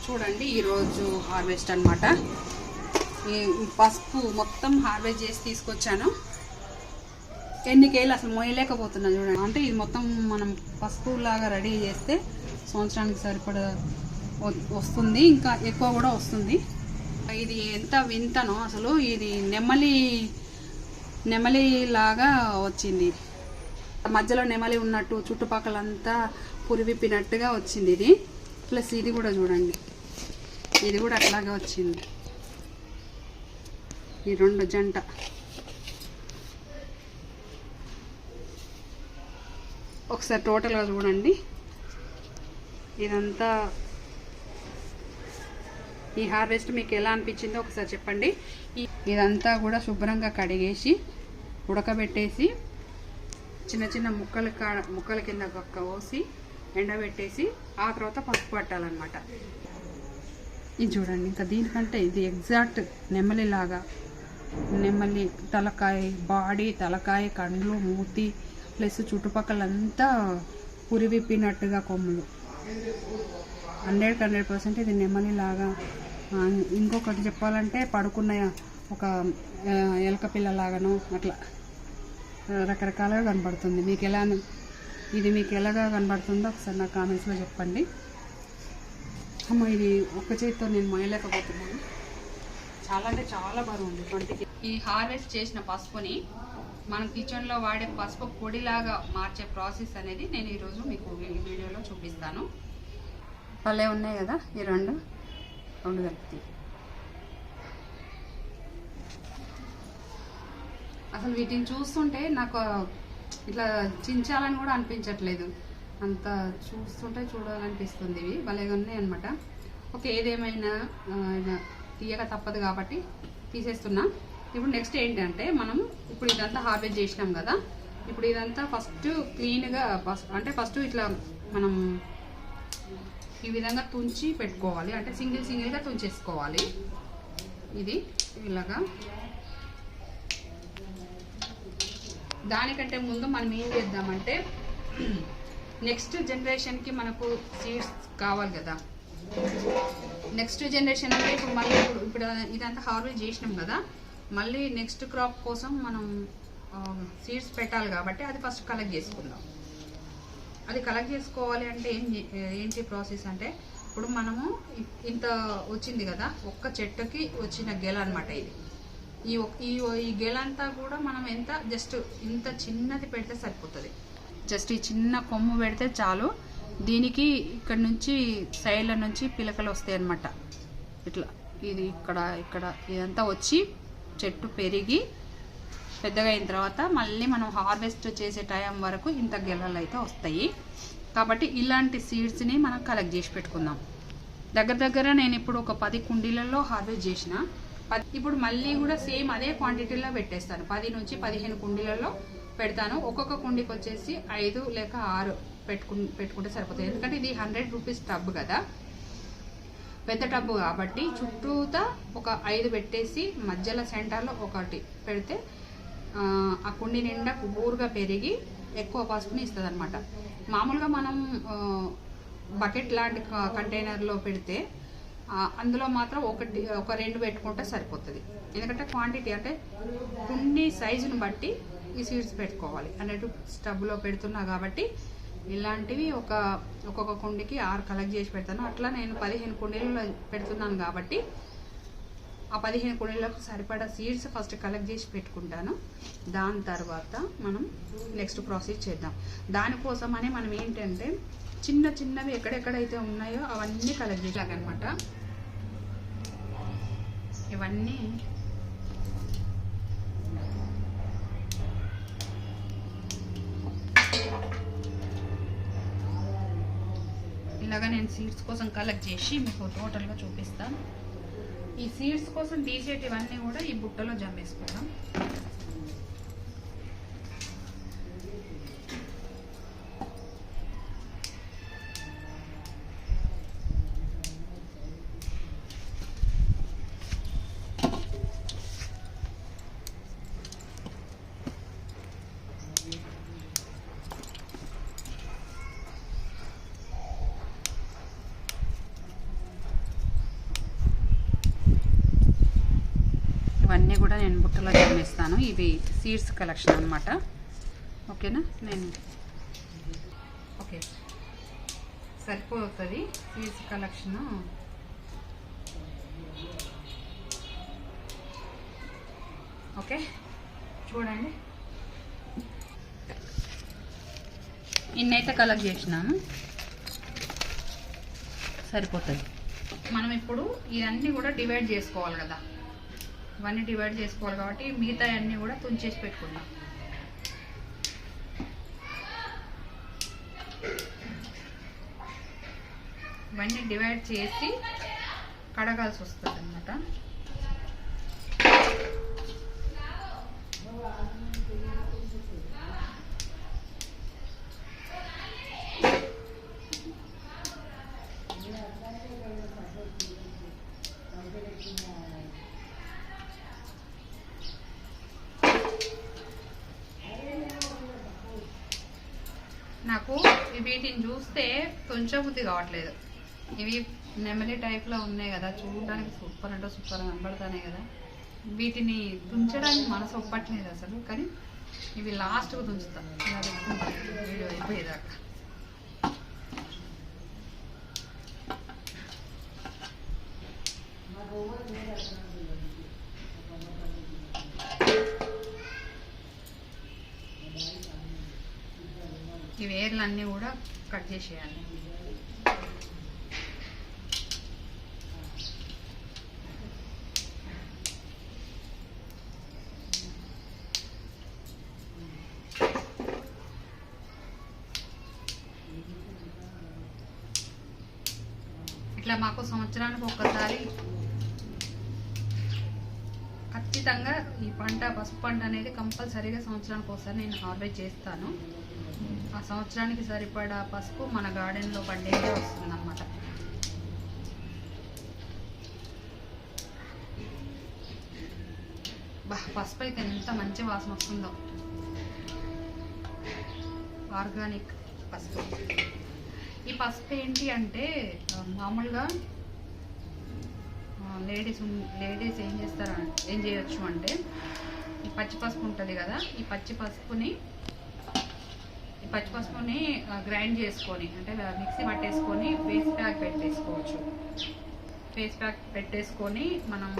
చూడండి ఈరోజు హార్వెస్ట్ అనమాట. ఈ పసుపు మొత్తం హార్వెస్ట్ చేసి తీసుకొచ్చాను. ఎన్ని కేలు అసలు మోయలేకపోతున్నా చూడండి. అంటే ఇది మొత్తం మనం పసుపు లాగా రెడీ చేస్తే సంవత్సరానికి సరిపడా వస్తుంది, ఇంకా ఎక్కువ కూడా వస్తుంది. ఇది ఎంత వింతనో అసలు. ఇది నెమలి లాగా వచ్చింది. మధ్యలో నెమలి ఉన్నట్టు చుట్టుపక్కలంతా పురివిప్పినట్టుగా వచ్చింది ఇది. ప్లస్ ఇది కూడా చూడండి, ఇది కూడా అట్లాగే వచ్చింది. ఈ రెండు జంట ఒకసారి టోటల్గా చూడండి. ఇదంతా ఈ హార్వెస్ట్ మీకు ఎలా అనిపించిందో ఒకసారి చెప్పండి. ఇదంతా కూడా శుభ్రంగా కడిగేసి ఉడకబెట్టేసి చిన్న చిన్న ముక్కల కింద కోసి ఎండబెట్టేసి ఆ తర్వాత పసుపు పట్టాలన్నమాట. ఇది చూడండి, ఇంకా దీనికంటే ఇది ఎగ్జాక్ట్ నెమలిలాగా. నెమలి తలకాయ, బాడీ, తలకాయ, కండ్లు, మూతి ప్లస్ చుట్టుపక్కలంతా పురివిప్పినట్టుగా కొమ్ములు. 100% ఇది నెమలిలాగా. ఇంకొకటి చెప్పాలంటే పడుకున్న ఒక ఎలక పిల్లలాగానో అట్లా రకరకాలుగా కనబడుతుంది. మీకు ఎలాగా కనబడుతుందో ఒకసారి నా కామెంట్స్లో చెప్పండి. అమ్మ, ఇది ఒక్క చేతితో నేను మోయలేకపోతున్నాను. చాలా అంటే చాలా బరువు ఉంది. 20 ఈ హార్వెస్ట్ చేసిన పసుపుని మనం కిచెన్లో వాడే పసుపు పొడిలాగా మార్చే ప్రాసెస్ అనేది నేను ఈరోజు మీకు ఈ వీడియోలో చూపిస్తాను. పల్లె ఉన్నాయి కదా, ఈ రెండు కలిపి అసలు వీటిని చూస్తుంటే నాకు ఇట్లా చించాలని కూడా అనిపించట్లేదు. అంత చూడాలనిపిస్తుంది. ఇవి భలేగా ఉన్నాయి అనమాట. ఓకే, ఏదేమైనా తీయక తప్పదు కాబట్టి తీసేస్తున్నా. ఇప్పుడు నెక్స్ట్ ఏంటంటే మనం ఇప్పుడు ఇదంతా హార్వెస్ట్ చేసినాం కదా. ఇప్పుడు ఇదంతా ఫస్ట్ క్లీన్గా ఫస్ట్ ఇట్లా మనం ఈ విధంగా తుంచి పెట్టుకోవాలి. అంటే సింగిల్గా తుంచేసుకోవాలి. ఇది ఇలాగా. దానికంటే ముందు మనం ఏం చేద్దామంటే నెక్స్ట్ జనరేషన్కి మనకు సీడ్స్ కావాలి కదా. నెక్స్ట్ జనరేషన్ అంటే ఇప్పుడు ఇదంతా హార్వెస్ట్ చేసినాం కదా, మళ్ళీ నెక్స్ట్ క్రాప్ కోసం మనం సీడ్స్ పెట్టాలి కాబట్టి అది ఫస్ట్ కలెక్ట్ చేసుకుందాం. అది కలెక్ట్ చేసుకోవాలి అంటే ఏంటి ప్రాసెస్ అంటే, ఇప్పుడు మనము ఇంత వచ్చింది కదా, ఒక్క చెట్టుకి వచ్చిన గెల అనమాట ఇది. ఈ గెల అంతా కూడా మనం జస్ట్ ఇంత చిన్నది పెడితే సరిపోతుంది. జస్ట్ ఈ చిన్న కొమ్ము పెడితే చాలు. దీనికి ఇక్కడ నుంచి సైడ్ల నుంచి పిలకలు వస్తాయి అన్నమాట. ఇట్లా ఇది ఇక్కడ ఇదంతా వచ్చి చెట్టు పెరిగి పెద్దగా అయిన తర్వాత మళ్ళీ మనం హార్వెస్ట్ చేసే టైం వరకు ఇంత గెలలు అయితే వస్తాయి. కాబట్టి ఇలాంటి సీడ్స్ని మనం కలెక్ట్ చేసి పెట్టుకుందాం. దగ్గర నేను ఇప్పుడు ఒక 10 కుండీలలో హార్వెస్ట్ చేసిన. ఇప్పుడు మళ్ళీ కూడా సేమ్ అదే క్వాంటిటీలో పెట్టేస్తాను. 10 నుంచి 15 కుండీలలో పెడతాను. ఒక్కొక్క కుండీకి వచ్చేసి 5 లేక 6 పెట్టుకుంటే సరిపోతుంది. ఎందుకంటే ఇది 100 రూపీస్ టబ్ కదా, పెద్ద టబ్బు కాబట్టి చుట్టూతా ఒక 5 పెట్టేసి మధ్యలో సెంటర్లో ఒకటి పెడితే ఆ కుండీ నిండా ఊరుగా పెరిగి ఎక్కువ పసుపుని ఇస్తుంది అనమాట. మామూలుగా మనం బకెట్ లాంటి కంటైనర్లో పెడితే అందులో మాత్రం ఒక 2 పెట్టుకుంటే సరిపోతుంది. ఎందుకంటే క్వాంటిటీ అంటే కుండీ సైజుని బట్టి ఈ సీడ్స్ పెట్టుకోవాలి. అన్నట్టు స్టబ్లో పెడుతున్నా కాబట్టి ఇలాంటివి ఒక్కొక్క కుండీకి 6 కలెక్ట్ చేసి పెడతాను. అట్లా నేను 15 కుండీలలో పెడుతున్నాను కాబట్టి ఆ 15 కుండీలకు సరిపడా సీడ్స్ ఫస్ట్ కలెక్ట్ చేసి పెట్టుకుంటాను. దాని తర్వాత మనం నెక్స్ట్ ప్రాసెస్ చేద్దాం. దానికోసమని మనం ఏంటంటే చిన్నవి ఎక్కడెక్కడైతే ఉన్నాయో అవన్నీ కలెక్ట్ చేయాలన్నమాట. ఇవన్నీ ఇలాగా నేను సీడ్స్ కోసం కలెక్ట్ చేసి మీకు టోటల్గా చూపిస్తాను. ఈ సీడ్స్ కోసం తీసేటివన్నీ కూడా ఈ బుట్టలో జమ్మేసుకుందాం. ఇవన్నీ కూడా నేను బుట్టలో జమ్మేస్తాను. ఇవి సీడ్స్ కలెక్షన్ అనమాట. ఓకేనా, నేను ఓకే సరిపోతుంది సీడ్స్ కలెక్షను. ఓకే చూడండి, ఇన్నైతే కలెక్ట్ చేసినాను, సరిపోతుంది. మనం ఇప్పుడు ఇవన్నీ కూడా డివైడ్ చేసుకోవాలి కదా, ఇవన్నీ డివైడ్ చేసుకోవాలి కాబట్టి మిగతా అన్నీ కూడా తుంచేసి పెట్టుకుందాం. ఇవన్నీ డివైడ్ చేసి కడగాల్సి వస్తుంది అన్నమాట. నాకు వీటిని చూస్తే కొంచెం బుద్ధి కావట్లేదు. ఇవి నెమలి టైప్లో ఉన్నాయి కదా, చూడడానికి సూపర్ అంటే సూపర్ కనబడతానే కదా. వీటిని తుంచడానికి మనసు ఒప్పట్లేదు అసలు, కానీ ఇవి లాస్ట్గా తుంచుతాను వీడియో అయిపోయేదాకా. ఈ వేర్లన్నీ కూడా కట్ చేసేయాలి. ఇట్లా మాకు సంవత్సరానికి ఒక్కసారి ఖచ్చితంగా ఈ పంట, పసుపు పంట అనేది కంపల్సరీగా సంవత్సరానికి ఒకసారి నేను హార్వెస్ట్ చేస్తాను. ఆ సంవత్సరానికి సరిపడా పసుపు మన గార్డెన్లో పండేదే వస్తుందన్నమాట. పసుపు అయితే ఎంత మంచి వాసన వస్తుందో, ఆర్గానిక్ పసుపు. ఈ పసుపు ఏంటి అంటే మామూలుగా లేడీస్ ఏం చేయొచ్చు అంటే, ఈ పచ్చి పసుపు ఉంటుంది కదా, ఈ పచ్చి పసుపుని గ్రైండ్ చేసుకొని, అంటే మిక్సీ పట్టేసుకొని ఫేస్ ప్యాక్ పెట్టేసుకోవచ్చు. ఫేస్ ప్యాక్ పెట్టేసుకొని మనం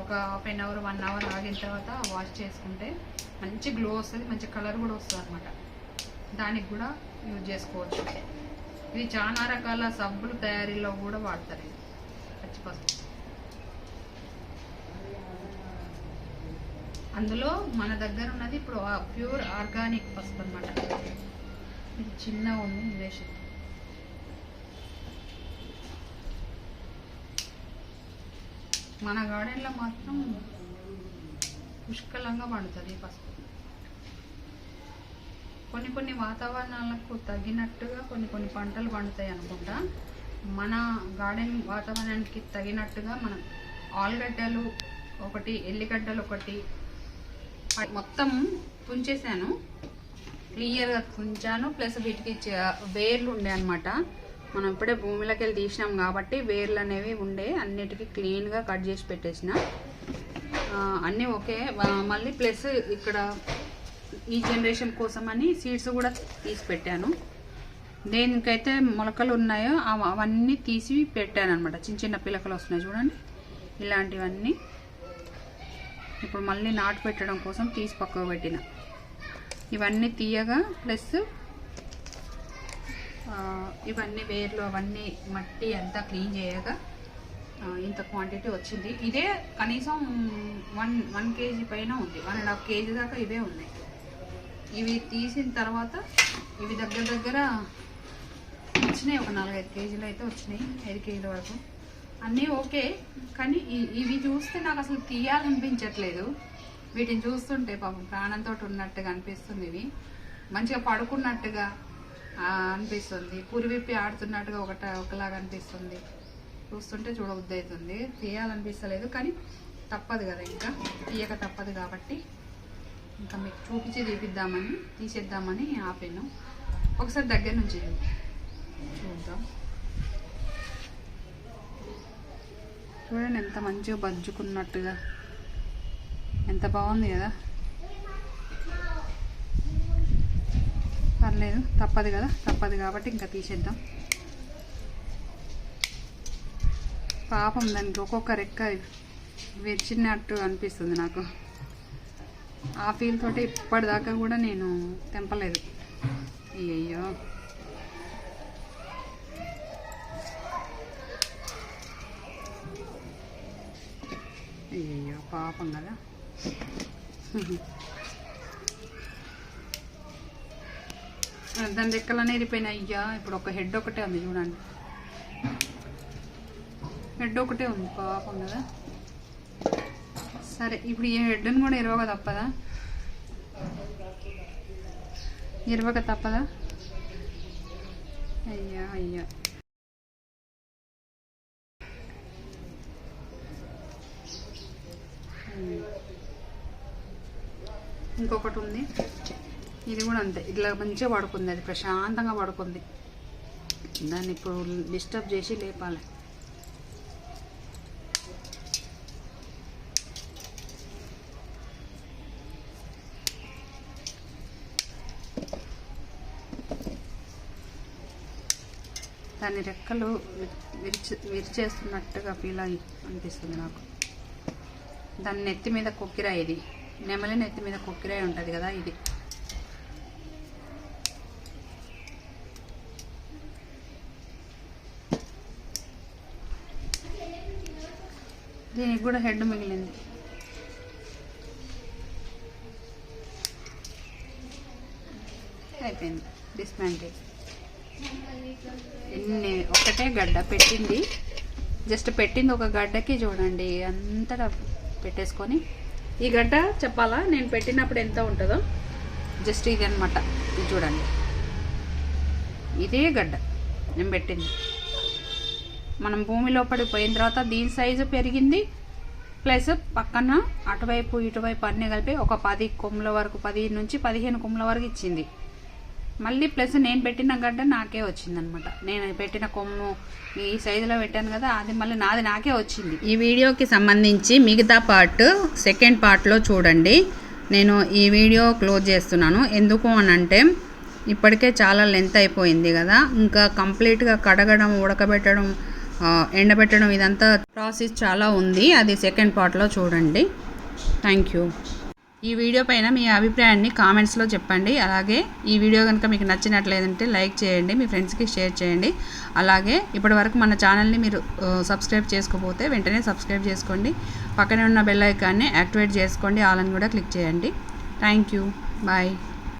ఒక హాఫ్ అన్ అవర్ 1 అవర్ ఆగిన తర్వాత వాష్ చేసుకుంటే మంచి గ్లో వస్తుంది, మంచి కలర్ కూడా వస్తుంది అనమాట. దానికి కూడా యూజ్ చేసుకోవచ్చు. ఇది చాలా రకాల సబ్బులు తయారీలో కూడా వాడతారు ఇది పచ్చి పసుపు. అందులో మన దగ్గర ఉన్నది ఇప్పుడు ప్యూర్ ఆర్గానిక్ పసుపు అనమాట. ఇది చిన్నగా ఉంది ఇంగ్లీష్. మన గార్డెన్లో మాత్రం పుష్కలంగా పండుతుంది పసుపు. కొన్ని వాతావరణాలకు తగినట్టుగా కొన్ని పంటలు పండుతాయి అనుకుంటా. మన గార్డెన్ వాతావరణానికి తగినట్టుగా మనం ఆలుగడ్డలు ఒకటి, ఎల్లిగడ్డలు ఒకటి మొత్తం తుంచేసాను, క్లియర్గా తుంచాను. ప్లస్ వీటికి వేర్లు ఉండే అనమాట. మనం ఇప్పుడే భూమిలోకి వెళ్ళి తీసినాం కాబట్టి వేర్లు అనేవి ఉండే, అన్నిటికీ క్లీన్గా కట్ చేసి పెట్టేసిన. అన్నీ ఓకే. మళ్ళీ ప్లస్ ఇక్కడ ఈ జనరేషన్ కోసమని సీడ్స్ కూడా తీసి పెట్టాను. దేనికైతే మొలకలు ఉన్నాయో అవన్నీ తీసి పెట్టాను అనమాట. చిన్న పిలకలు వస్తున్నాయి చూడండి, ఇలాంటివన్నీ ఇప్పుడు మళ్ళీ నాటు పెట్టడం కోసం తీసి పక్కకు పెట్టిన. ఇవన్నీ తీయగా ప్లస్ ఇవన్నీ వేర్లు అవన్నీ మట్టి అంతా క్లీన్ చేయగా ఇంత క్వాంటిటీ వచ్చింది. ఇదే కనీసం 1 కేజీ పైన ఉంది, 1.5 కేజీ దాకా ఇవే ఉన్నాయి. ఇవి తీసిన తర్వాత ఇవి దగ్గర వచ్చినాయి, ఒక 4-5 కేజీలు అయితే వచ్చినాయి, 5 కేజీల వరకు. అన్నీ ఓకే, కానీ ఇవి చూస్తే నాకు అసలు తీయాలనిపించట్లేదు. వీటిని చూస్తుంటే పాపం ప్రాణంతో ఉన్నట్టుగా అనిపిస్తుంది. ఇవి మంచిగా పడుకున్నట్టుగా అనిపిస్తుంది, పురివిప్పి ఆడుతున్నట్టుగా ఒకలాగా అనిపిస్తుంది. చూస్తుంటే చూడబుద్ధి అవుతుంది, తీయాలనిపిస్తలేదు. కానీ తప్పదు కదా, ఇంకా తీయక తప్పదు కాబట్టి ఇంకా మీకు చూపించి తీసేద్దామని ఆపాను. ఒకసారి దగ్గర నుంచి చూద్దాం. చూడండి ఎంత మంచిగా బజ్జుకున్నట్టుగా ఎంత బాగుంది కదా. పర్లేదు, తప్పదు కదా, తప్పదు కాబట్టి ఇంకా తీసేద్దాం. పాపం దానికి ఒక్కొక్క రెక్క విరిచినట్టు అనిపిస్తుంది నాకు. ఆ ఫీల్ తోటి ఇప్పటిదాకా కూడా నేను తెంపలేదు. అయ్యో అయ్యో పాపం కదా. దాని రెక్కలనే ఇరిపోయినాయి. అయ్యా ఇప్పుడు ఒక హెడ్ ఒకటే ఉంది చూడండి, హెడ్ ఒకటే ఉంది, పాపం కదా. సరే ఇప్పుడు ఈ హెడ్ని కూడా ఇరవక తప్పదా, ఇరవక తప్పదా. అయ్యా అయ్యా ఇంకొకటి ఉంది, ఇది కూడా అంతే. ఇట్లా మంచిగా పడుకుంది, అది ప్రశాంతంగా పడుకుంది. దాన్ని ఇప్పుడు డిస్టర్బ్ చేసి లేపాలి. దాని రెక్కలు విరిచేస్తున్నట్టుగా ఫీల్ అనిపిస్తుంది నాకు. దాని నెత్తి మీద కొక్కిరాయి, ఇది నెమలి నెత్తి మీద కొక్కిరాయి ఉంటుంది కదా, ఇది. దీనికి కూడా హెడ్ మిగిలింది. అయిపోయింది, డిస్మాంటిల్. ఒకటే గడ్డ పెట్టింది, జస్ట్ పెట్టింది ఒక గడ్డకి చూడండి అంతటా పెట్టేసుకొని. ఈ గడ్డ చెప్పాలా నేను పెట్టినప్పుడు ఎంత ఉంటుందో, జస్ట్ ఇది అనమాట. ఇది చూడండి, ఇదే గడ్డ నేను పెట్టింది. మనం భూమిలో పడిపోయిన తర్వాత దీని సైజు పెరిగింది, ప్లస్ పక్కన అటువైపు ఇటువైపు అన్నీ కలిపి ఒక 10 కొమ్ముల వరకు, 10 నుంచి 15 కొమ్ముల వరకు ఇచ్చింది. మళ్ళీ ప్లస్ నేను పెట్టిన గడ్డ నాకే వచ్చిందనమాట. నేను పెట్టిన కొమ్ము ఈ సైజులో పెట్టాను కదా, అది మళ్ళీ నాకే వచ్చింది. ఈ వీడియోకి సంబంధించి మిగతా పార్ట్ సెకండ్ పార్ట్లో చూడండి. నేను ఈ వీడియో క్లోజ్ చేస్తున్నాను. ఎందుకు అని అంటే ఇప్పటికే చాలా లెంత్ అయిపోయింది కదా, ఇంకా కంప్లీట్గా కడగడం, ఉడకబెట్టడం, ఎండబెట్టడం ఇదంతా ప్రాసెస్ చాలా ఉంది. అది సెకండ్ పార్ట్లో చూడండి. Thank you. ఈ వీడియో పైన మీ అభిప్రాయాన్ని కామెంట్స్లో చెప్పండి. అలాగే ఈ వీడియో కనుక మీకు నచ్చినట్లేదంటే లైక్ చేయండి, మీ ఫ్రెండ్స్కి షేర్ చేయండి. అలాగే ఇప్పటి వరకు మన ఛానల్ని మీరు సబ్స్క్రైబ్ చేసుకోకపోతే వెంటనే సబ్స్క్రైబ్ చేసుకోండి. పక్కనే ఉన్న బెల్ ఐకాన్ని యాక్టివేట్ చేసుకోండి, ఆల్ అని కూడా క్లిక్ చేయండి. Thank you. బాయ్.